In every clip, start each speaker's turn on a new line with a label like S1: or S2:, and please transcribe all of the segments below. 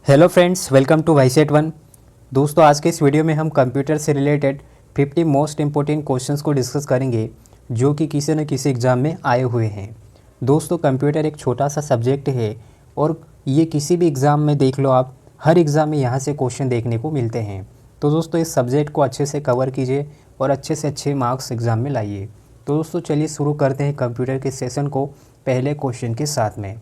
S1: Hello friends, welcome to वाईसेट one. दोस्तों, आज के इस वीडियो में हम कंप्यूटर से रिलेटेड 50 मोस्ट इंपॉर्टेंट क्वेश्चंस को डिस्कस करेंगे जो कि किसी न किसी एग्ज़ाम में आए हुए हैं। दोस्तों, कंप्यूटर एक छोटा सा सब्जेक्ट है और ये किसी भी एग्ज़ाम में देख लो आप, हर एग्ज़ाम में यहाँ से क्वेश्चन देखने को मिलते हैं। तो दोस्तों, इस सब्जेक्ट को अच्छे से कवर कीजिए और अच्छे से अच्छे मार्क्स एग्ज़ाम में लाइए। तो दोस्तों, चलिए शुरू करते हैं कंप्यूटर के सेशन को पहले क्वेश्चन के साथ में।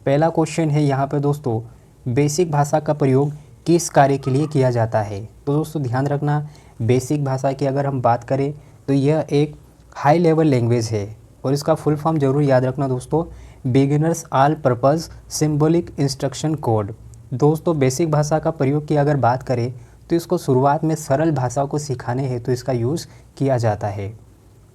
S1: पहला क्वेश्चन है यहाँ पर दोस्तों, बेसिक भाषा का प्रयोग किस कार्य के लिए किया जाता है। तो दोस्तों ध्यान रखना, बेसिक भाषा की अगर हम बात करें तो यह एक हाई लेवल लैंग्वेज है और इसका फुल फॉर्म जरूर याद रखना दोस्तों, beginners all purpose symbolic instruction code. दोस्तों, बेसिक भाषा का प्रयोग की अगर बात करें तो इसको शुरुआत में सरल भाषा को सिखाने हेतु इसका यूज़ किया जाता है।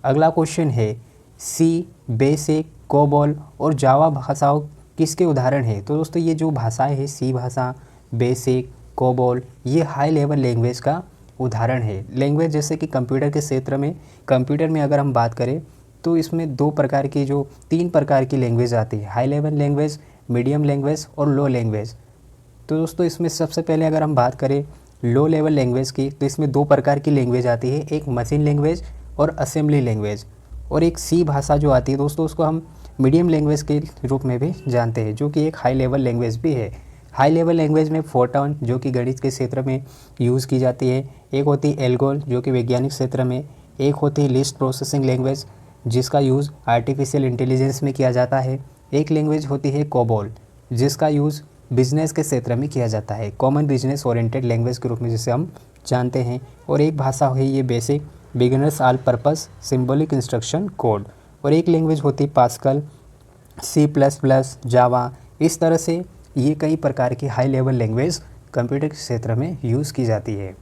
S1: अगला क्वेश्चन है, सी, बेसिक, कोबॉल और जावा भाषाओं किसके उदाहरण हैं। तो दोस्तों, ये जो भाषाएं हैं, सी भाषा, बेसिक, कोबॉल, ये हाई लेवल लैंग्वेज का उदाहरण है। लैंग्वेज जैसे कि कंप्यूटर के क्षेत्र में, कंप्यूटर में अगर हम बात करें तो इसमें तीन प्रकार की लैंग्वेज आती है, high level language, medium language और लो लैंग्वेज। तो दोस्तों, इसमें सबसे पहले अगर हम बात करें लो लेवल लैंग्वेज की, तो इसमें दो प्रकार की लैंग्वेज आती है, एक मशीन लैंग्वेज और असेंबली लैंग्वेज। और एक सी भाषा जो आती है दोस्तों, उसको हम मीडियम लैंग्वेज के रूप में भी जानते हैं, जो कि एक हाई लेवल लैंग्वेज भी है। हाई लेवल लैंग्वेज में फोर्टॉन जो कि गणित के क्षेत्र में यूज़ की जाती है, एक होती है एल्गोल जो कि वैज्ञानिक क्षेत्र में, एक होती है लिस्ट प्रोसेसिंग लैंग्वेज जिसका यूज़ आर्टिफिशियल इंटेलिजेंस में किया जाता है, एक लैंग्वेज होती है कोबॉल जिसका यूज़ बिजनेस के क्षेत्र में किया जाता है, कॉमन बिजनेस ओरिएंटेड लैंग्वेज के रूप में जिसे हम जानते हैं। और एक भाषा है ये basic, beginners all purpose symbolic instruction code. और एक लैंग्वेज होती है पास्कल, सी प्लस प्लस, जावा। इस तरह से ये कई प्रकार की हाई लेवल लैंग्वेज कंप्यूटर के क्षेत्र में यूज़ की जाती है।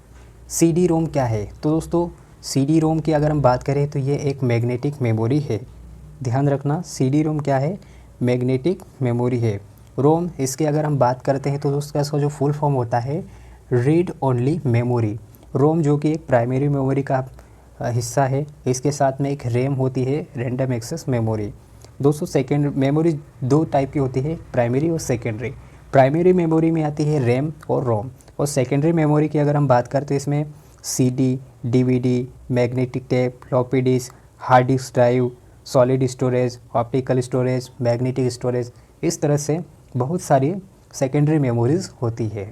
S1: सी डी रोम क्या है। तो दोस्तों, सी डी रोम की अगर हम बात करें तो ये एक मैग्नेटिक मेमोरी है। ध्यान रखना, सी डी रोम क्या है, मैग्नेटिक मेमोरी है। रोम, इसकी अगर हम बात करते हैं तो दोस्तों इसका जो फुल फॉर्म होता है रीड ओनली मेमोरी। रोम जो कि एक प्राइमरी मेमोरी का हिस्सा है, इसके साथ में एक रैम होती है, रैंडम एक्सेस मेमोरी। दोस्तों, सेकेंड मेमोरी दो टाइप की होती है, प्राइमरी और सेकेंडरी। प्राइमरी मेमोरी में आती है रैम और रोम, और सेकेंडरी मेमोरी की अगर हम बात करते हैं इसमें CD, DVD, magnetic tape, floppy disk, hard disk drive, solid storage, optical storage, magnetic storage, इस तरह से बहुत सारी सेकेंडरी मेमोरीज होती है।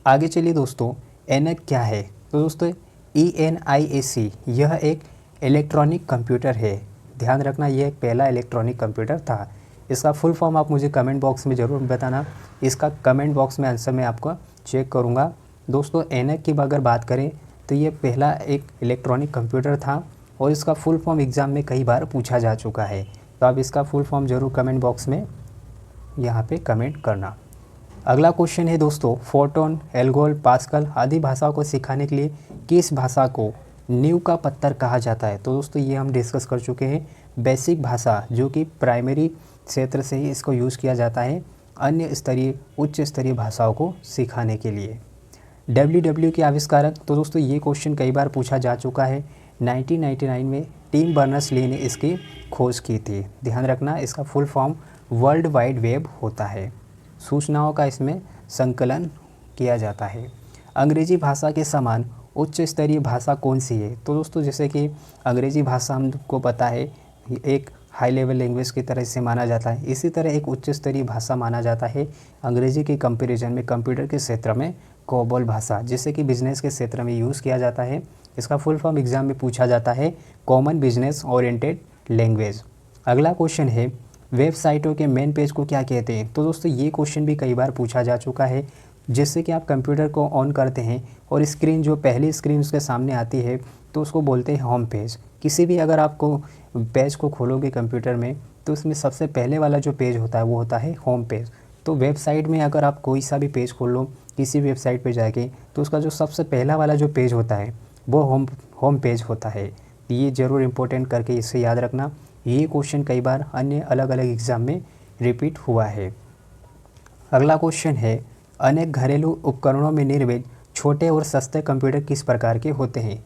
S1: आगे चलिए दोस्तों, एनक क्या है। तो दोस्तों, ENIAC यह एक इलेक्ट्रॉनिक कंप्यूटर है। ध्यान रखना, यह एक पहला इलेक्ट्रॉनिक कंप्यूटर था। इसका फुल फॉर्म आप मुझे कमेंट बॉक्स में ज़रूर बताना, इसका कमेंट बॉक्स में आंसर मैं आपको चेक करूँगा। दोस्तों, एनक की अगर बात करें तो ये पहला एक इलेक्ट्रॉनिक कंप्यूटर था और इसका फुल फॉर्म एग्ज़ाम में कई बार पूछा जा चुका है। तो आप इसका फुल फॉर्म ज़रूर कमेंट बॉक्स में यहाँ पे कमेंट करना। अगला क्वेश्चन है दोस्तों, फोर्टॉन, एल्गोल, पास्कल आदि भाषाओं को सिखाने के लिए किस भाषा को नींव का पत्थर कहा जाता है। तो दोस्तों, ये हम डिस्कस कर चुके हैं। बेसिक भाषा जो कि प्राइमरी क्षेत्र से ही इसको यूज़ किया जाता है अन्य स्तरीय, उच्च स्तरीय भाषाओं को सिखाने के लिए। WW के आविष्कारक। तो दोस्तों, ये क्वेश्चन कई बार पूछा जा चुका है। 1999 में टिम बर्नर्स-ली ने इसकी खोज की थी। ध्यान रखना, इसका full form world wide web होता है। सूचनाओं का इसमें संकलन किया जाता है। अंग्रेजी भाषा के समान उच्च स्तरीय भाषा कौन सी है। तो दोस्तों, जैसे कि अंग्रेजी भाषा हमको पता है एक हाई लेवल लैंग्वेज की तरह से माना जाता है, इसी तरह एक उच्च स्तरीय भाषा माना जाता है अंग्रेजी के कंपैरिजन में कंप्यूटर के क्षेत्र में कोबॉल भाषा, जिसे कि बिजनेस के क्षेत्र में यूज़ किया जाता है। इसका फुल फॉर्म एग्जाम में पूछा जाता है कॉमन बिजनेस ओरिएंटेड लैंग्वेज। अगला क्वेश्चन है, वेबसाइटों के मेन पेज को क्या कहते हैं। तो दोस्तों, ये क्वेश्चन भी कई बार पूछा जा चुका है। जिससे कि आप कंप्यूटर को ऑन करते हैं और स्क्रीन जो पहली स्क्रीन उसके सामने आती है तो उसको बोलते हैं होम पेज। किसी भी अगर आपको पेज को खोलोगे कंप्यूटर में तो उसमें सबसे पहले वाला जो पेज होता है वो होता है होम पेज। तो वेबसाइट में अगर आप कोई सा भी पेज खोल लो किसी भी वेबसाइट पे जाके, तो उसका जो सबसे पहला वाला जो पेज होता है वो होम पेज होता है। ये ज़रूर इम्पोर्टेंट करके इसे याद रखना। ये क्वेश्चन कई बार अन्य अलग अलग एग्ज़ाम में रिपीट हुआ है। अगला क्वेश्चन है, अनेक घरेलू उपकरणों में निर्मित छोटे और सस्ते कंप्यूटर किस प्रकार के होते हैं।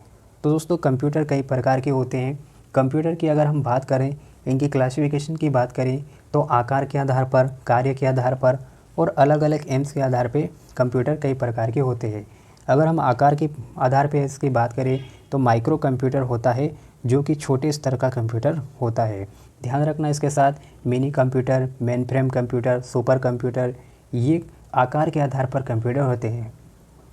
S1: तो दोस्तों, कंप्यूटर कई प्रकार के होते हैं। कंप्यूटर की अगर हम बात करें, इनकी क्लासिफिकेशन की बात करें तो आकार के आधार पर, कार्य के आधार पर और अलग अलग एम्स के आधार पे कंप्यूटर कई प्रकार के होते हैं। अगर हम आकार के आधार पे इसकी बात करें तो माइक्रो कंप्यूटर होता है जो कि छोटे स्तर का कंप्यूटर होता है। ध्यान रखना इसके साथ mini computer, main frame computer, super computer, ये आकार के आधार पर कंप्यूटर होते हैं।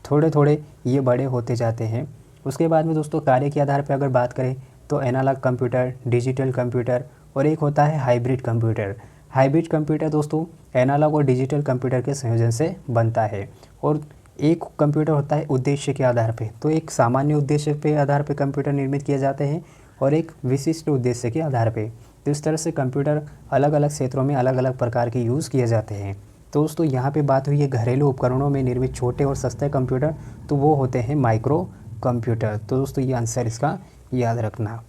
S1: थोड़े थोड़े ये बड़े होते जाते हैं। उसके बाद में दोस्तों कार्य के आधार पर अगर बात करें तो एनालॉग कंप्यूटर, डिजिटल कंप्यूटर और एक होता है हाइब्रिड कंप्यूटर। हाइब्रिड कंप्यूटर दोस्तों एनालॉग और डिजिटल कंप्यूटर के संयोजन से बनता है। और एक कंप्यूटर होता है उद्देश्य के आधार पे, तो एक सामान्य उद्देश्य के आधार पे कंप्यूटर निर्मित किए जाते हैं और एक विशिष्ट उद्देश्य के आधार पे। तो इस तरह से कंप्यूटर अलग अलग क्षेत्रों में अलग अलग प्रकार के यूज़ किए जाते हैं। तो दोस्तों यहाँ पे बात हुई है घरेलू उपकरणों में निर्मित छोटे और सस्ते कंप्यूटर, तो वो होते हैं माइक्रो कंप्यूटर। तो दोस्तों ये आंसर इसका याद रखना।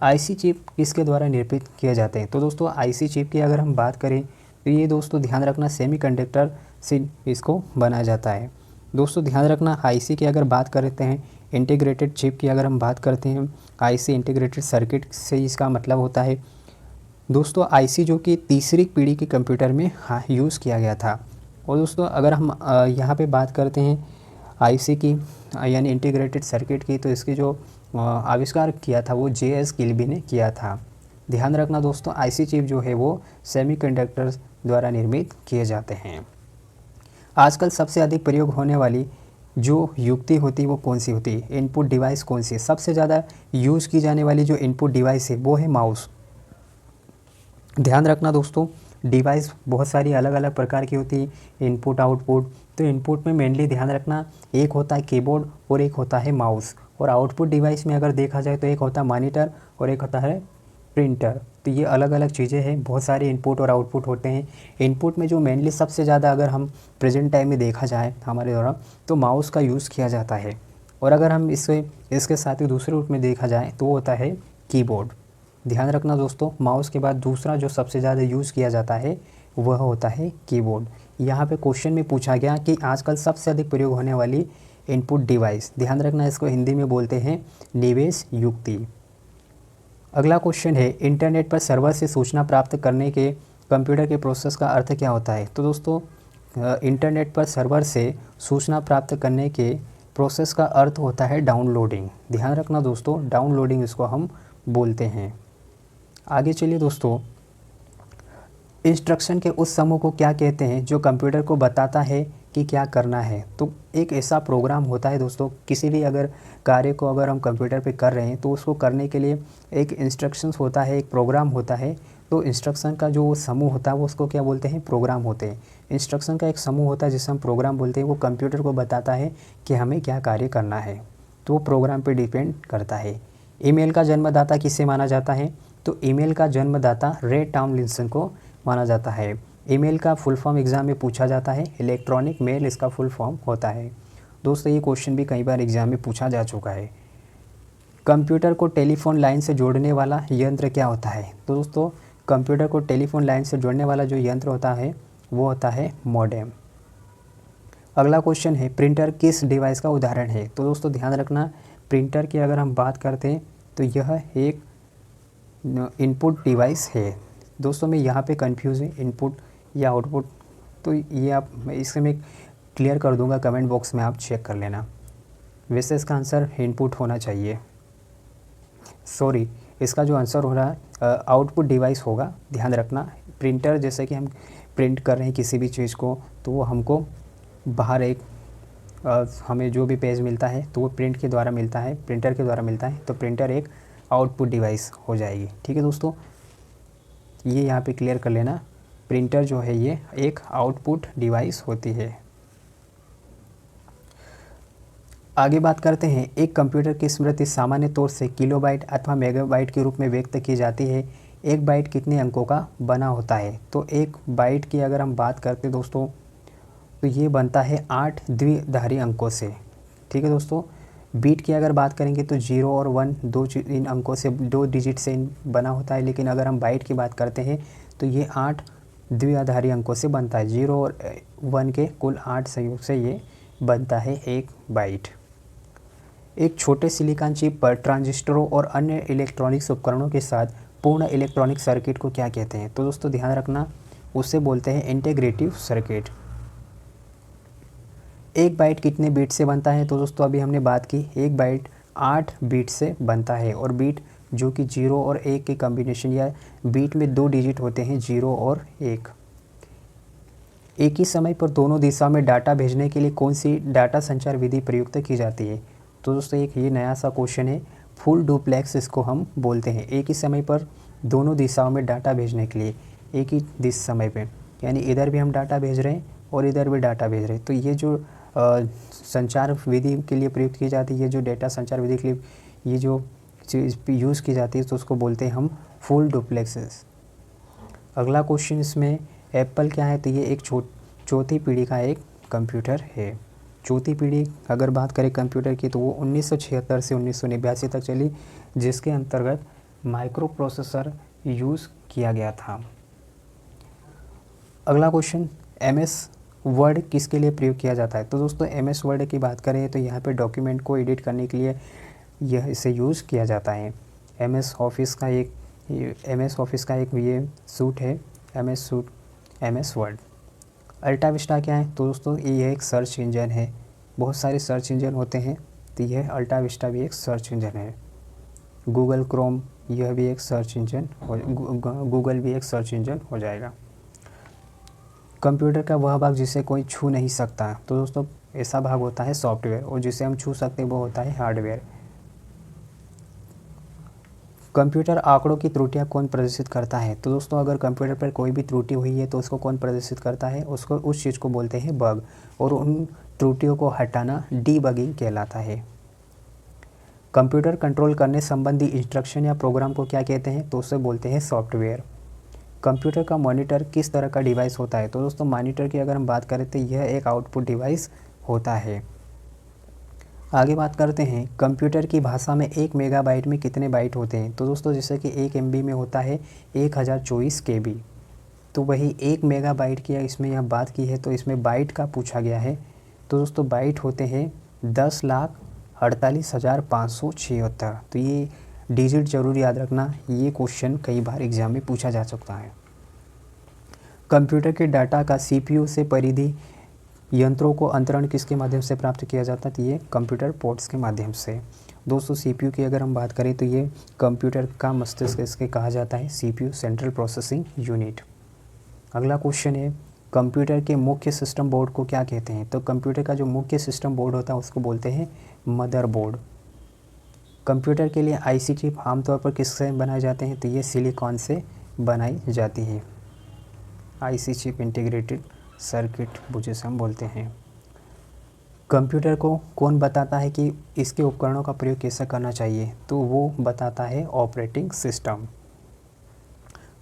S1: आईसी चिप किसके द्वारा निर्मित किए जाते हैं? तो दोस्तों आईसी चिप की अगर हम बात करें तो ये दोस्तों ध्यान रखना सेमीकंडक्टर से इसको बनाया जाता है। दोस्तों ध्यान रखना आईसी की अगर बात करते हैं, इंटीग्रेटेड चिप की अगर हम बात करते हैं, आईसी इंटीग्रेटेड सर्किट से इसका मतलब होता है दोस्तों आईसी जो कि तीसरी पीढ़ी के कंप्यूटर में यूज़ किया गया था। और दोस्तों अगर हम यहाँ पे बात करते हैं आईसी की यानी इंटीग्रेटेड सर्किट की, तो इसकी जो आविष्कार किया था वो जे.एस. किल्बी ने किया था। ध्यान रखना दोस्तों आईसी चिप जो है वो सेमीकंडक्टर्स द्वारा निर्मित किए जाते हैं। आजकल सबसे अधिक प्रयोग होने वाली जो युक्ति होती है वो कौन सी होती है? इनपुट डिवाइस कौन सी है? सबसे ज़्यादा यूज़ की जाने वाली जो इनपुट डिवाइस है वो है माउस। ध्यान रखना दोस्तों डिवाइस बहुत सारी अलग अलग प्रकार की होती है, इनपुट आउटपुट। तो इनपुट में मेनली ध्यान रखना एक होता है कीबोर्ड और एक होता है माउस। और आउटपुट डिवाइस में अगर देखा जाए तो एक होता है मॉनिटर और एक होता है प्रिंटर। तो ये अलग अलग चीज़ें हैं, बहुत सारे इनपुट और आउटपुट होते हैं। इनपुट में जो मेनली सबसे ज़्यादा अगर हम प्रेजेंट टाइम में देखा जाए हमारे द्वारा तो माउस का यूज़ किया जाता है। और अगर हम इसके साथ ही दूसरे रूप में देखा जाए तो वो होता है कीबोर्ड। ध्यान रखना दोस्तों माउस के बाद दूसरा जो सबसे ज़्यादा यूज़ किया जाता है वह होता है कीबोर्ड। यहाँ पे क्वेश्चन में पूछा गया कि आजकल सबसे अधिक प्रयोग होने वाली इनपुट डिवाइस, ध्यान रखना इसको हिंदी में बोलते हैं निवेश युक्ति। अगला क्वेश्चन है इंटरनेट पर सर्वर से सूचना प्राप्त करने के कंप्यूटर के प्रोसेस का अर्थ क्या होता है? तो दोस्तों इंटरनेट पर सर्वर से सूचना प्राप्त करने के प्रोसेस का अर्थ होता है डाउनलोडिंग। ध्यान रखना दोस्तों डाउनलोडिंग इसको हम बोलते हैं। आगे चलिए दोस्तों, इंस्ट्रक्शन के उस समूह को क्या कहते हैं जो कंप्यूटर को बताता है कि क्या करना है? तो एक ऐसा प्रोग्राम होता है दोस्तों, किसी भी अगर कार्य को अगर हम कंप्यूटर पे कर रहे हैं तो उसको करने के लिए एक इंस्ट्रक्शंस होता है, एक प्रोग्राम होता है। तो इंस्ट्रक्शन का जो समूह होता है वो उसको क्या बोलते हैं? प्रोग्राम होते हैं। इंस्ट्रक्शन का एक समूह होता है जिसे हम प्रोग्राम बोलते हैं, वो कंप्यूटर को बताता है कि हमें क्या कार्य करना है। तो वो प्रोग्राम पर डिपेंड करता है। ईमेल का जन्मदाता किसे माना जाता है? तो ईमेल का जन्मदाता रे टॉमलिंसन को माना जाता है। ईमेल का फुल फॉर्म एग्ज़ाम में पूछा जाता है, इलेक्ट्रॉनिक मेल इसका फुल फॉर्म होता है। दोस्तों ये क्वेश्चन भी कई बार एग्ज़ाम में पूछा जा चुका है। कंप्यूटर को टेलीफोन लाइन से जोड़ने वाला यंत्र क्या होता है? तो दोस्तों कंप्यूटर को टेलीफोन लाइन से जोड़ने वाला जो यंत्र होता है वो होता है मॉडेम। अगला क्वेश्चन है प्रिंटर किस डिवाइस का उदाहरण है? तो दोस्तों ध्यान रखना प्रिंटर की अगर हम बात करते हैं तो यह एक इनपुट डिवाइस है। दोस्तों मैं यहाँ पे कंफ्यूज है इनपुट या आउटपुट, तो ये आप इससे मैं क्लियर कर दूंगा, कमेंट बॉक्स में आप चेक कर लेना। वैसे इसका आंसर इनपुट होना चाहिए, सॉरी इसका जो आंसर हो रहा है आउटपुट डिवाइस होगा। ध्यान रखना प्रिंटर जैसे कि हम प्रिंट कर रहे हैं किसी भी चीज़ को तो वो हमको बाहर एक हमें जो भी पेज मिलता है तो वो प्रिंट के द्वारा मिलता है, प्रिंटर के द्वारा मिलता है। तो प्रिंटर एक आउटपुट डिवाइस हो जाएगी। ठीक है दोस्तों, ये यहाँ पे क्लियर कर लेना, प्रिंटर जो है ये एक आउटपुट डिवाइस होती है। आगे बात करते हैं एक कंप्यूटर की स्मृति सामान्य तौर से किलोबाइट अथवा मेगाबाइट के रूप में व्यक्त की जाती है। एक बाइट कितने अंकों का बना होता है? तो एक बाइट की अगर हम बात करते हैं दोस्तों तो ये बनता है 8 द्विधारी अंकों से। ठीक है दोस्तों, बीट की अगर बात करेंगे तो 0 और 1 इन अंकों से 2 डिजिट से बना होता है। लेकिन अगर हम बाइट की बात करते हैं तो ये 8 द्विआधारी अंकों से बनता है। 0 और 1 के कुल 8 संयोग से ये बनता है एक बाइट। एक छोटे सिलिकॉन चिप पर ट्रांजिस्टरों और अन्य इलेक्ट्रॉनिक्स उपकरणों के साथ पूर्ण इलेक्ट्रॉनिक सर्किट को क्या कहते हैं? तो दोस्तों ध्यान रखना उससे बोलते हैं इंटीग्रेटिव सर्किट। एक बाइट कितने बीट से बनता है? तो दोस्तों अभी हमने बात की, एक बाइट 8 बीट से बनता है, और बीट जो कि 0 और 1 के कॉम्बिनेशन, या बीट में 2 डिजिट होते हैं 0 और 1। एक ही समय पर दोनों दिशा में डाटा भेजने के लिए कौन सी डाटा संचार विधि प्रयुक्त की जाती है? तो दोस्तों एक ये नया सा क्वेश्चन है, फुल डुप्लेक्स इसको हम बोलते हैं। एक ही समय पर दोनों दिशाओं में डाटा भेजने के लिए, एक ही समय पे, यानी इधर भी हम डाटा भेज रहे हैं और इधर भी डाटा भेज रहे हैं, तो ये जो संचार विधि के लिए प्रयुक्त की जाती है, ये जो डेटा संचार विधि के लिए ये जो चीज़ यूज़ की जाती है, तो उसको बोलते हैं हम फुल डुप्लेक्सेस। अगला क्वेश्चन इसमें एप्पल क्या है? तो ये एक चौथी पीढ़ी का एक कंप्यूटर है। चौथी पीढ़ी अगर बात करें कंप्यूटर की, तो वो 1976 से 1989 तक चली, जिसके अंतर्गत माइक्रो प्रोसेसर यूज़ किया गया था। अगला क्वेश्चन, MS वर्ड किसके लिए प्रयोग किया जाता है? तो दोस्तों MS वर्ड की बात करें तो यहाँ पे डॉक्यूमेंट को एडिट करने के लिए यह इसे यूज़ किया जाता है। MS ऑफिस का एक ये सूट है, MS वर्ड। अल्टा विस्टा क्या है? तो दोस्तों ये एक सर्च इंजन है। बहुत सारे सर्च इंजन होते हैं, तो यह अल्टा विस्टा भी एक सर्च इंजन है। गूगल क्रोम, यह भी एक सर्च इंजन गूगल भी एक सर्च इंजन हो जाएगा। कंप्यूटर का वह भाग जिसे कोई छू नहीं सकता, तो दोस्तों ऐसा भाग होता है सॉफ्टवेयर, और जिसे हम छू सकते हैं वो होता है हार्डवेयर। कंप्यूटर आंकड़ों की त्रुटियां कौन प्रदर्शित करता है? तो दोस्तों अगर कंप्यूटर पर कोई भी त्रुटि हुई है तो उसको कौन प्रदर्शित करता है? उसको, उस चीज़ को बोलते हैं बग, और उन त्रुटियों को हटाना डीबगिंग कहलाता है। कंप्यूटर कंट्रोल करने संबंधी इंस्ट्रक्शन या प्रोग्राम को क्या कहते हैं? तो उसे बोलते हैं सॉफ्टवेयर। कंप्यूटर का मॉनिटर किस तरह का डिवाइस होता है? तो दोस्तों मॉनिटर की अगर हम बात करें तो यह एक आउटपुट डिवाइस होता है। आगे बात करते हैं, कंप्यूटर की भाषा में 1 मेगाबाइट में कितने बाइट होते हैं? तो दोस्तों जैसे कि 1 MB में होता है 1024 KB, तो वही 1 मेगाबाइट की इसमें यहाँ बात की है, तो इसमें बाइट का पूछा गया है। तो दोस्तों बाइट होते हैं 10,48,576। तो ये डिजिट जरूर याद रखना, ये क्वेश्चन कई बार एग्जाम में पूछा जा सकता है। कंप्यूटर के डाटा का CPU से परिधि यंत्रों को अंतरण किसके माध्यम से प्राप्त किया जाता है? तो ये कंप्यूटर पोर्ट्स के माध्यम से। दोस्तों CPU की अगर हम बात करें तो ये कंप्यूटर का मस्तिष्क इसके कहा जाता है, CPU सेंट्रल प्रोसेसिंग यूनिट। अगला क्वेश्चन है, कंप्यूटर के मुख्य सिस्टम बोर्ड को क्या कहते हैं? तो कंप्यूटर का जो मुख्य सिस्टम बोर्ड होता है उसको बोलते हैं मदरबोर्ड। कंप्यूटर के लिए IC चिप आमतौर पर किससे बनाए जाते हैं? तो ये सिलिकॉन से बनाई जाती है। IC चिप इंटीग्रेटेड सर्किट जिसे हम बोलते हैं। कंप्यूटर को कौन बताता है कि इसके उपकरणों का प्रयोग कैसे करना चाहिए? तो वो बताता है ऑपरेटिंग सिस्टम।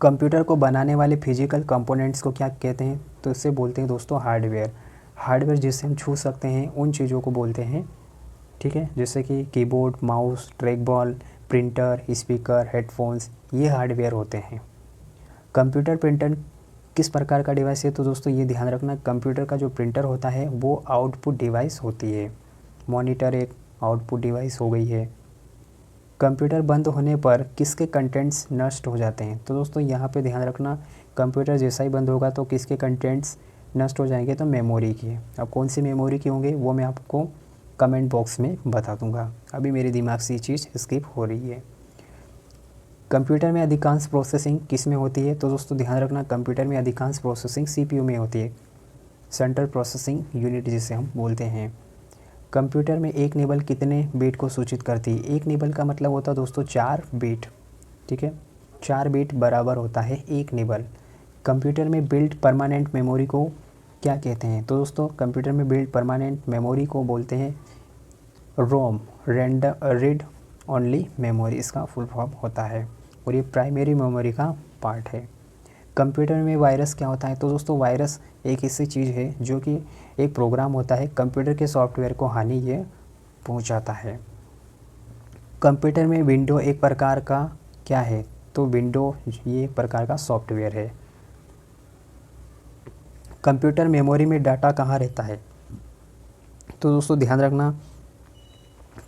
S1: कंप्यूटर को बनाने वाले फिजिकल कंपोनेंट्स को क्या कहते हैं? तो इसे बोलते हैं दोस्तों हार्डवेयर। हार्डवेयर जिसे हम छू सकते हैं उन चीज़ों को बोलते हैं, ठीक है, जैसे कि keyboard, mouse, track ball, printer, speaker, headphones, ये हार्डवेयर होते हैं। कंप्यूटर प्रिंटर किस प्रकार का डिवाइस है? तो दोस्तों ये ध्यान रखना, कंप्यूटर का जो प्रिंटर होता है वो आउटपुट डिवाइस होती है। मॉनिटर एक आउटपुट डिवाइस हो गई है। कंप्यूटर बंद होने पर किसके कंटेंट्स नष्ट हो जाते हैं? तो दोस्तों यहाँ पे ध्यान रखना, कंप्यूटर जैसा ही बंद होगा तो किसके कंटेंट्स नष्ट हो जाएंगे? तो मेमोरी की। अब कौन सी मेमोरी की होंगे वो मैं आपको कमेंट बॉक्स में बता दूंगा, अभी मेरे दिमाग से ये चीज़ स्किप हो रही है। कंप्यूटर में अधिकांश प्रोसेसिंग किस में होती है? तो दोस्तों ध्यान रखना, कंप्यूटर में अधिकांश प्रोसेसिंग CPU में होती है, सेंट्रल प्रोसेसिंग यूनिट जिसे हम बोलते हैं। कंप्यूटर में एक निबल कितने बिट को सूचित करती है? एक निबल का मतलब होता है दोस्तों 4 बिट, ठीक है, 4 बिट बराबर होता है एक निबल। कंप्यूटर में बिल्ट परमानेंट मेमोरी को क्या कहते हैं? तो दोस्तों कंप्यूटर में बिल्ट परमानेंट मेमोरी को बोलते हैं रोम, रीड ओनली मेमोरी, इसका फुल फॉर्म होता है, और ये प्राइमरी मेमोरी का पार्ट है। कंप्यूटर में वायरस क्या होता है? तो दोस्तों वायरस एक ऐसी चीज़ है जो कि एक प्रोग्राम होता है, कंप्यूटर के सॉफ्टवेयर को हानि ये पहुंचाता है। कंप्यूटर में विंडो एक प्रकार का क्या है? तो विंडो ये एक प्रकार का सॉफ्टवेयर है। कंप्यूटर मेमोरी में डाटा कहाँ रहता है? तो दोस्तों ध्यान रखना,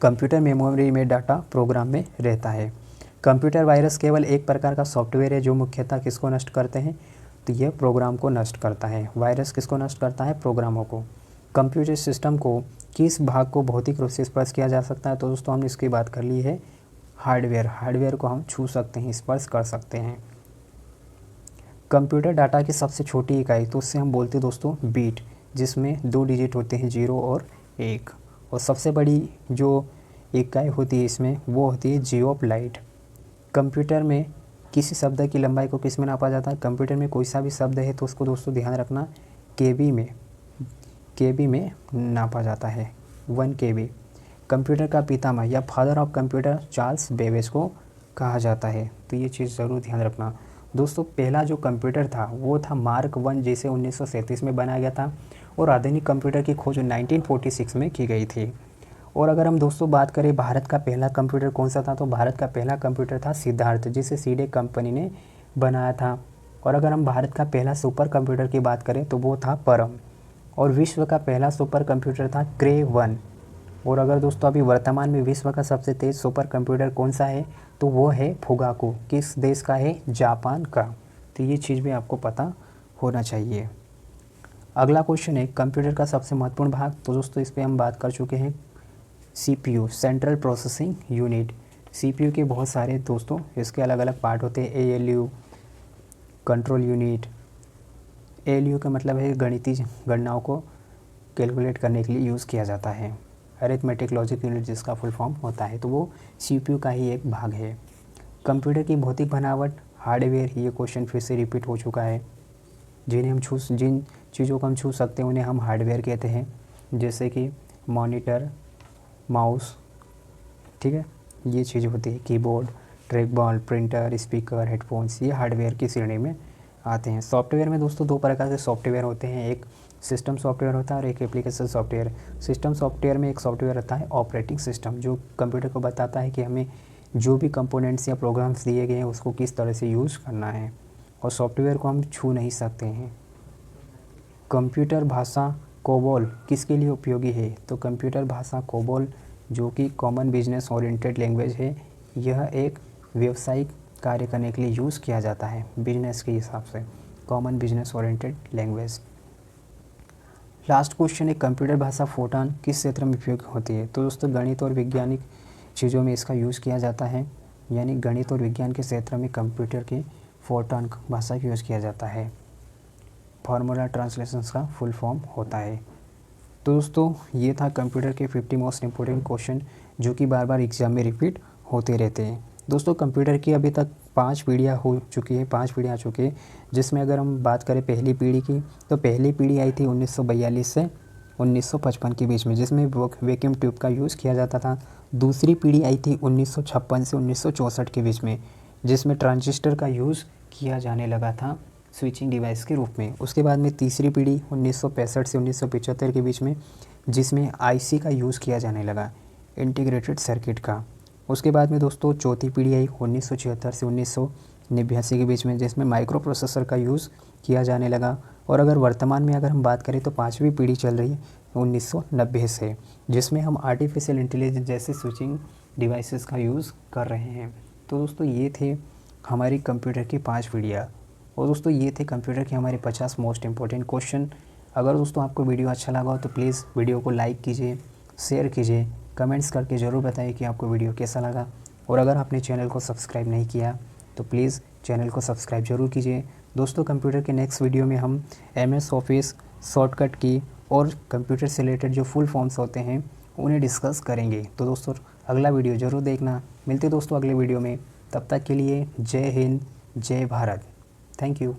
S1: कंप्यूटर मेमोरी में डाटा प्रोग्राम में रहता है। कंप्यूटर वायरस केवल एक प्रकार का सॉफ्टवेयर है जो मुख्यतः किसको नष्ट करते हैं? तो यह प्रोग्राम को नष्ट करता है। वायरस किसको नष्ट करता है? प्रोग्रामों को। कंप्यूटर सिस्टम को किस भाग को भौतिक रूप से स्पर्श किया जा सकता है? तो दोस्तों हमने इसकी बात कर ली है हार्डवेयर। हार्डवेयर को हम छू सकते हैं, स्पर्श कर सकते हैं। कंप्यूटर डाटा की सबसे छोटी इकाई, तो उससे हम बोलते हैं दोस्तों बीट, जिसमें 2 डिजिट होते हैं 0 और 1। और सबसे बड़ी जो इकाई होती है इसमें वो होती है जिओफ लाइट। कंप्यूटर में किसी शब्द की लंबाई को किस में नापा जाता है? कंप्यूटर में कोई सा भी शब्द है तो उसको दोस्तों ध्यान रखना केबी में नापा जाता है, 1 KB। कंप्यूटर का पितामह या father of computer Charles Babbage को कहा जाता है, तो ये चीज़ ज़रूर ध्यान रखना। दोस्तों पहला जो कंप्यूटर था वो था मार्क 1, जिसे 1937 में बनाया गया था, और आधुनिक कंप्यूटर की खोज 1946 में की गई थी। और अगर हम दोस्तों बात करें भारत का पहला कंप्यूटर कौन सा था, तो भारत का पहला कंप्यूटर था सिद्धार्थ, जिसे सीडे कंपनी ने बनाया था। और अगर हम भारत का पहला सुपर कंप्यूटर की बात करें तो वो था परम। और विश्व का पहला सुपर कंप्यूटर था क्रे 1। और अगर दोस्तों अभी वर्तमान में विश्व का सबसे तेज़ सुपर कंप्यूटर कौन सा है, तो वो है फुगाकू। किस देश का है? जापान का। तो ये चीज़ भी आपको पता होना चाहिए। अगला क्वेश्चन है कंप्यूटर का सबसे महत्वपूर्ण भाग, तो दोस्तों इस पर हम बात कर चुके हैं CPU, central processing unit. CPU के बहुत सारे दोस्तों इसके अलग अलग पार्ट होते हैं। ALU, control unit. ALU का मतलब है गणितीय गणनाओं को कैलकुलेट करने के लिए यूज़ किया जाता है। अरिथमेटिक लॉजिक यूनिट जिसका फुल फॉर्म होता है, तो वो CPU का ही एक भाग है। कंप्यूटर की भौतिक बनावट, हार्डवेयर, ये क्वेश्चन फिर से रिपीट हो चुका है। जिन चीज़ों को हम छू सकते हैं उन्हें हम हार्डवेयर कहते हैं, जैसे कि मॉनिटर, माउस, ठीक है, ये चीज़ होती है। Keyboard, track ball, printer, speaker, headphones, ये हार्डवेयर की श्रेणी में आते हैं। सॉफ्टवेयर में दोस्तों 2 प्रकार के सॉफ्टवेयर होते हैं, एक सिस्टम सॉफ्टवेयर होता है और एक एप्लीकेशन सॉफ्टवेयर। सिस्टम सॉफ्टवेयर में एक सॉफ्टवेयर रहता है ऑपरेटिंग सिस्टम, जो कंप्यूटर को बताता है कि हमें जो भी कंपोनेंट्स या प्रोग्राम्स दिए गए हैं उसको किस तरह से यूज़ करना है, और सॉफ्टवेयर को हम छू नहीं सकते हैं। कंप्यूटर भाषा कोबोल किसके लिए उपयोगी है? तो कंप्यूटर भाषा कोबोल, जो कि कॉमन बिजनेस ओरिएंटेड लैंग्वेज है, यह एक व्यावसायिक कार्य करने के लिए यूज़ किया जाता है बिजनेस के हिसाब से, common business oriented language. Last question है कंप्यूटर भाषा फोटॉन किस क्षेत्र में उपयोग होती है? तो दोस्तों गणित और वैज्ञानिक चीज़ों में इसका यूज़ किया जाता है, यानी गणित और विज्ञान के क्षेत्र में कंप्यूटर की फोटॉन भाषा का यूज़ किया जाता है। फार्मूला ट्रांसलेशंस का फुल फॉर्म होता है। तो दोस्तों ये था कंप्यूटर के 50 मोस्ट इम्पोर्टेंट क्वेश्चन, जो कि बार बार एग्जाम में रिपीट होते रहते हैं। दोस्तों कंप्यूटर की अभी तक 5 पीढ़ियाँ हो चुकी है, 5 पीढ़ियाँ आ चुकी है, जिसमें अगर हम बात करें पहली पीढ़ी की, तो पहली पीढ़ी आई थी 1942 से 1955 के बीच में, जिसमें वैक्यूम ट्यूब का यूज़ किया जाता था। दूसरी पीढ़ी आई थी 1956 से 1964 के बीच में, जिसमें ट्रांजिस्टर का यूज़ किया जाने लगा था स्विचिंग डिवाइस के रूप में। उसके बाद में तीसरी पीढ़ी 1965 से 1975 के बीच में, जिसमें IC का यूज़ किया जाने लगा, इंटीग्रेटेड सर्किट का। उसके बाद में दोस्तों चौथी पीढ़ी आई 1976 से 1989 के बीच में, जिसमें माइक्रो प्रोसेसर का यूज़ किया जाने लगा। और अगर वर्तमान में अगर हम बात करें तो 5वीं पीढ़ी चल रही है 1990 से, जिसमें हम आर्टिफिशियल इंटेलिजेंस जैसे स्विचिंग डिवाइसेस का यूज़ कर रहे हैं। तो दोस्तों ये थे हमारी कंप्यूटर की 5 पीढ़ियाँ, और दोस्तों ये थे कंप्यूटर के हमारे 50 मोस्ट इम्पोर्टेंट क्वेश्चन। अगर दोस्तों आपको वीडियो अच्छा लगा हो तो प्लीज़ वीडियो को लाइक कीजिए, शेयर कीजिए, कमेंट्स करके ज़रूर बताइए कि आपको वीडियो कैसा लगा। और अगर आपने चैनल को सब्सक्राइब नहीं किया तो प्लीज़ चैनल को सब्सक्राइब ज़रूर कीजिए। दोस्तों कंप्यूटर के नेक्स्ट वीडियो में हम MS ऑफिस, शॉर्टकट की और कंप्यूटर से रिलेटेड जो फुल फॉर्म्स होते हैं उन्हें डिस्कस करेंगे। तो दोस्तों अगला वीडियो ज़रूर देखना। मिलते दोस्तों अगले वीडियो में, तब तक के लिए जय हिंद, जय भारत। Thank you.